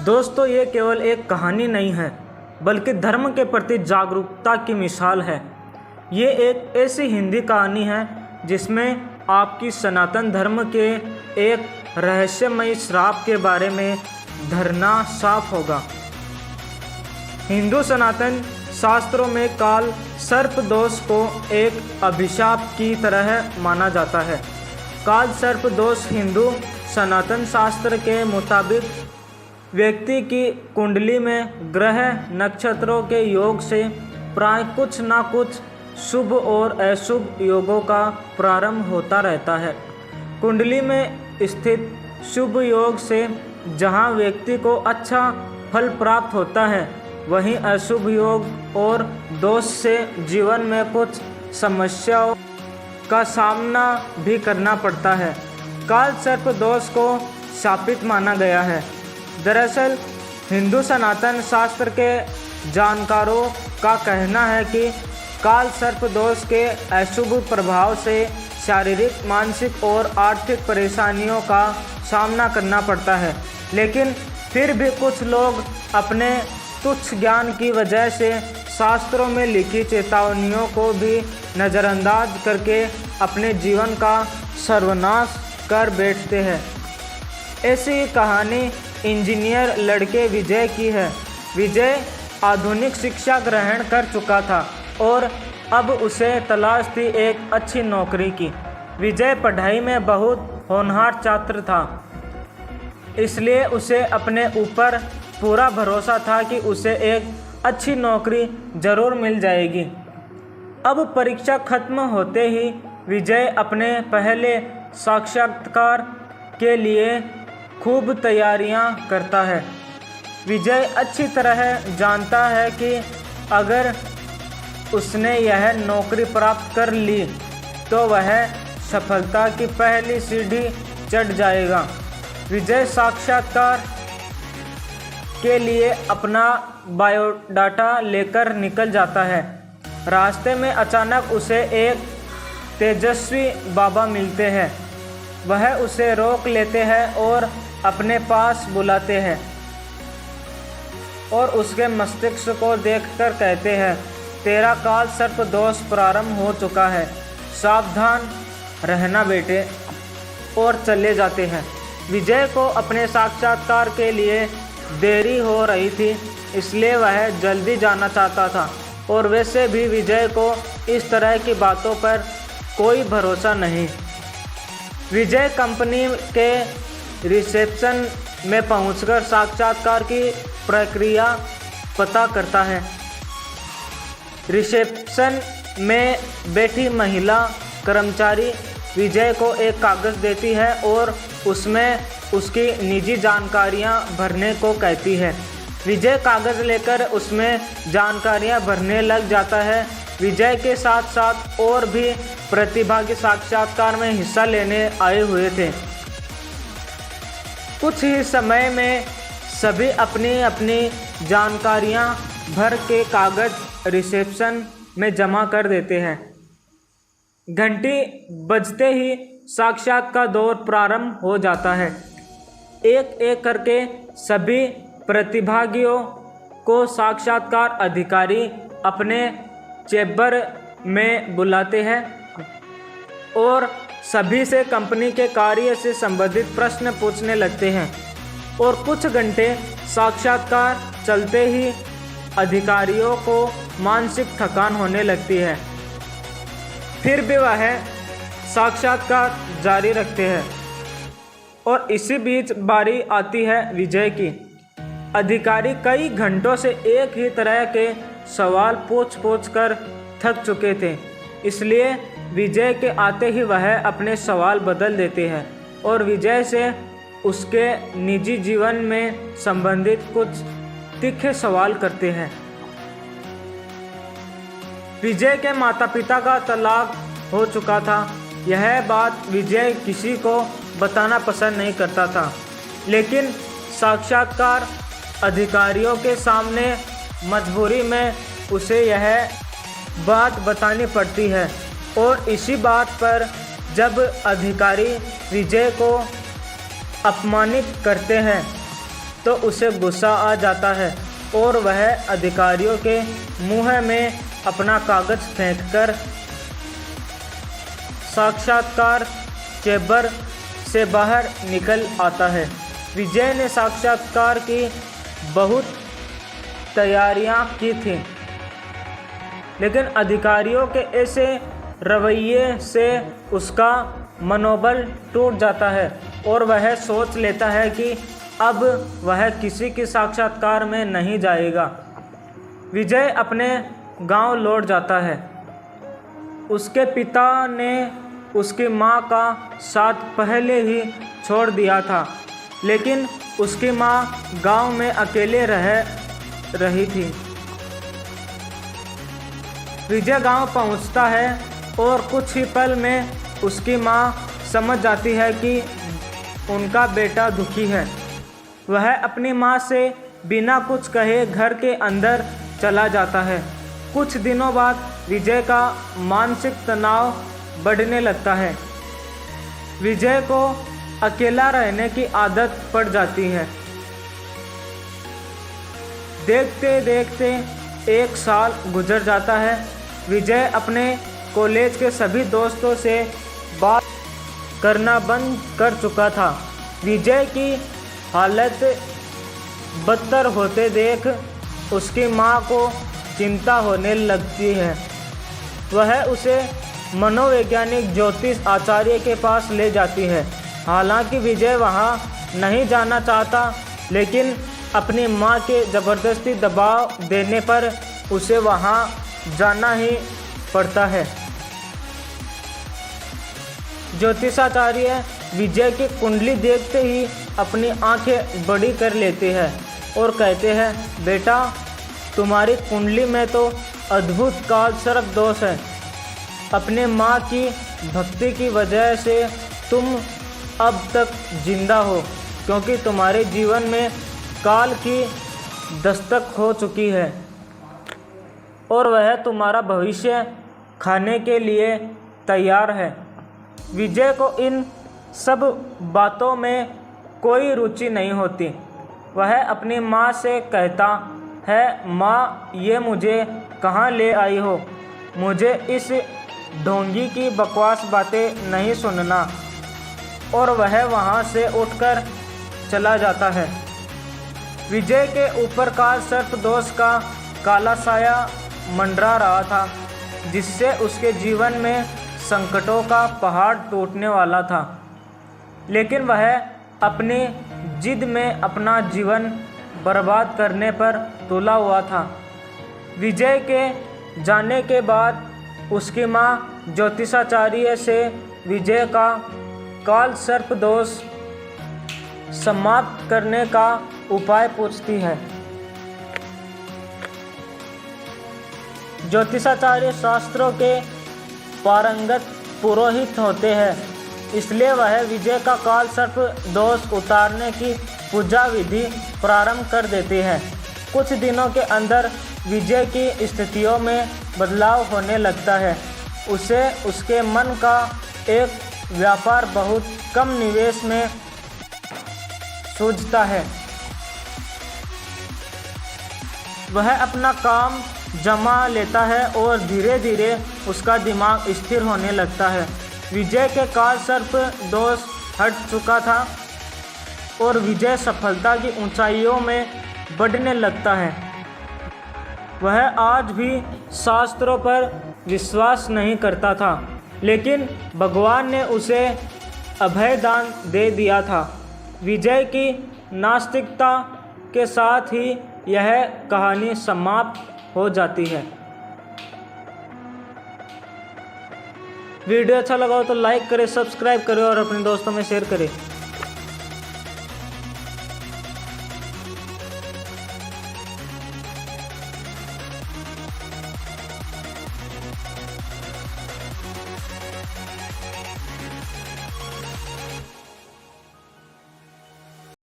दोस्तों, ये केवल एक कहानी नहीं है बल्कि धर्म के प्रति जागरूकता की मिसाल है। ये एक ऐसी हिंदी कहानी है जिसमें आपकी सनातन धर्म के एक रहस्यमयी श्राप के बारे में धरना साफ होगा। हिंदू सनातन शास्त्रों में काल सर्प दोष को एक अभिशाप की तरह माना जाता है। काल सर्प दोष हिंदू सनातन शास्त्र के मुताबिक व्यक्ति की कुंडली में ग्रह नक्षत्रों के योग से प्राय कुछ ना कुछ शुभ और अशुभ योगों का प्रारंभ होता रहता है। कुंडली में स्थित शुभ योग से जहां व्यक्ति को अच्छा फल प्राप्त होता है, वहीं अशुभ योग और दोष से जीवन में कुछ समस्याओं का सामना भी करना पड़ता है। काल सर्प दोष को शापित माना गया है। दरअसल हिंदू सनातन शास्त्र के जानकारों का कहना है कि काल सर्प दोष के अशुभ प्रभाव से शारीरिक, मानसिक और आर्थिक परेशानियों का सामना करना पड़ता है, लेकिन फिर भी कुछ लोग अपने तुच्छ ज्ञान की वजह से शास्त्रों में लिखी चेतावनियों को भी नज़रअंदाज करके अपने जीवन का सर्वनाश कर बैठते हैं। ऐसी ही कहानी इंजीनियर लड़के विजय की है। विजय आधुनिक शिक्षा ग्रहण कर चुका था और अब उसे तलाश थी एक अच्छी नौकरी की। विजय पढ़ाई में बहुत होनहार छात्र था, इसलिए उसे अपने ऊपर पूरा भरोसा था कि उसे एक अच्छी नौकरी जरूर मिल जाएगी। अब परीक्षा खत्म होते ही विजय अपने पहले साक्षात्कार के लिए खूब तैयारियां करता है। विजय अच्छी तरह जानता है कि अगर उसने यह नौकरी प्राप्त कर ली तो वह सफलता की पहली सीढ़ी चढ़ जाएगा। विजय साक्षात्कार के लिए अपना बायोडाटा लेकर निकल जाता है। रास्ते में अचानक उसे एक तेजस्वी बाबा मिलते हैं। वह उसे रोक लेते हैं और अपने पास बुलाते हैं और उसके मस्तिष्क को देखकर कहते हैं, तेरा काल सर्प दोष प्रारंभ हो चुका है, सावधान रहना बेटे, और चले जाते हैं। विजय को अपने साक्षात्कार के लिए देरी हो रही थी, इसलिए वह जल्दी जाना चाहता था और वैसे भी विजय को इस तरह की बातों पर कोई भरोसा नहीं। विजय कंपनी के रिसेप्शन में पहुंचकर साक्षात्कार की प्रक्रिया पता करता है। रिसेप्शन में बैठी महिला कर्मचारी विजय को एक कागज़ देती है और उसमें उसकी निजी जानकारियां भरने को कहती है। विजय कागज़ लेकर उसमें जानकारियां भरने लग जाता है। विजय के साथ साथ और भी प्रतिभागी साक्षात्कार में हिस्सा लेने आए हुए थे। कुछ ही समय में सभी अपनी अपनी जानकारियां भर के कागज़ रिसेप्शन में जमा कर देते हैं। घंटी बजते ही साक्षात्कार का दौर प्रारंभ हो जाता है। एक एक करके सभी प्रतिभागियों को साक्षात्कार अधिकारी अपने चैम्बर में बुलाते हैं और सभी से कंपनी के कार्य से संबंधित प्रश्न पूछने लगते हैं और कुछ घंटे साक्षात्कार चलते ही अधिकारियों को मानसिक थकान होने लगती है। फिर भी वह साक्षात्कार जारी रखते हैं और इसी बीच बारी आती है विजय की। अधिकारी कई घंटों से एक ही तरह के सवाल पूछ कर थक चुके थे, इसलिए विजय के आते ही वह अपने सवाल बदल देते हैं और विजय से उसके निजी जीवन में संबंधित कुछ तीखे सवाल करते हैं। विजय के माता पिता का तलाक हो चुका था। यह बात विजय किसी को बताना पसंद नहीं करता था, लेकिन साक्षात्कार अधिकारियों के सामने मजबूरी में उसे यह बात बतानी पड़ती है और इसी बात पर जब अधिकारी विजय को अपमानित करते हैं तो उसे गुस्सा आ जाता है और वह अधिकारियों के मुंह में अपना कागज फेंककर साक्षात्कार चैम्बर से बाहर निकल आता है। विजय ने साक्षात्कार की बहुत तैयारियां की थी, लेकिन अधिकारियों के ऐसे रवैये से उसका मनोबल टूट जाता है और वह सोच लेता है कि अब वह किसी के साक्षात्कार में नहीं जाएगा। विजय अपने गांव लौट जाता है। उसके पिता ने उसकी मां का साथ पहले ही छोड़ दिया था, लेकिन उसकी मां गांव में अकेले रह रही थी। विजय गांव पहुंचता है और कुछ ही पल में उसकी मां समझ जाती है कि उनका बेटा दुखी है। वह अपनी मां से बिना कुछ कहे घर के अंदर चला जाता है। कुछ दिनों बाद विजय का मानसिक तनाव बढ़ने लगता है। विजय को अकेला रहने की आदत पड़ जाती है। देखते देखते 1 साल गुजर जाता है। विजय अपने कॉलेज के सभी दोस्तों से बात करना बंद कर चुका था। विजय की हालत बदतर होते देख उसकी मां को चिंता होने लगती है। वह उसे मनोवैज्ञानिक ज्योतिष आचार्य के पास ले जाती है। हालांकि विजय वहां नहीं जाना चाहता, लेकिन अपनी मां के ज़बरदस्ती दबाव देने पर उसे वहां जाना ही पड़ता है। ज्योतिषाचार्य विजय की कुंडली देखते ही अपनी आंखें बड़ी कर लेते हैं और कहते हैं, बेटा, तुम्हारी कुंडली में तो अद्भुत काल सर्प दोष है। अपने माँ की भक्ति की वजह से तुम अब तक जिंदा हो, क्योंकि तुम्हारे जीवन में काल की दस्तक हो चुकी है और वह तुम्हारा भविष्य खाने के लिए तैयार है। विजय को इन सब बातों में कोई रुचि नहीं होती। वह अपनी माँ से कहता है, माँ, ये मुझे कहाँ ले आई हो? मुझे इस ढोंगी की बकवास बातें नहीं सुनना। और वह वहाँ से उठकर चला जाता है। विजय के ऊपर काल सर्प दोष का काला साया मंडरा रहा था, जिससे उसके जीवन में संकटों का पहाड़ टूटने वाला था। लेकिन वह अपनी जिद में अपना जीवन बर्बाद करने पर तुला हुआ था। विजय के जाने के बाद उसकी मां ज्योतिषाचार्य से विजय का काल सर्प दोष समाप्त करने का उपाय पूछती है। ज्योतिषाचार्य शास्त्रों के पारंगत पुरोहित होते हैं, इसलिए वह विजय का काल सर्प दोष उतारने की पूजा विधि प्रारंभ कर देते हैं। कुछ दिनों के अंदर विजय की स्थितियों में बदलाव होने लगता है। उसे उसके मन का एक व्यापार बहुत कम निवेश में सूझता है। वह अपना काम जमा लेता है और धीरे धीरे उसका दिमाग स्थिर होने लगता है। विजय के काल सर्प दोष हट चुका था और विजय सफलता की ऊंचाइयों में बढ़ने लगता है। वह आज भी शास्त्रों पर विश्वास नहीं करता था, लेकिन भगवान ने उसे अभय दान दे दिया था। विजय की नास्तिकता के साथ ही यह कहानी समाप्त हो जाती है। वीडियो अच्छा लगा हो तो लाइक करें, सब्सक्राइब करें और अपने दोस्तों में शेयर करें।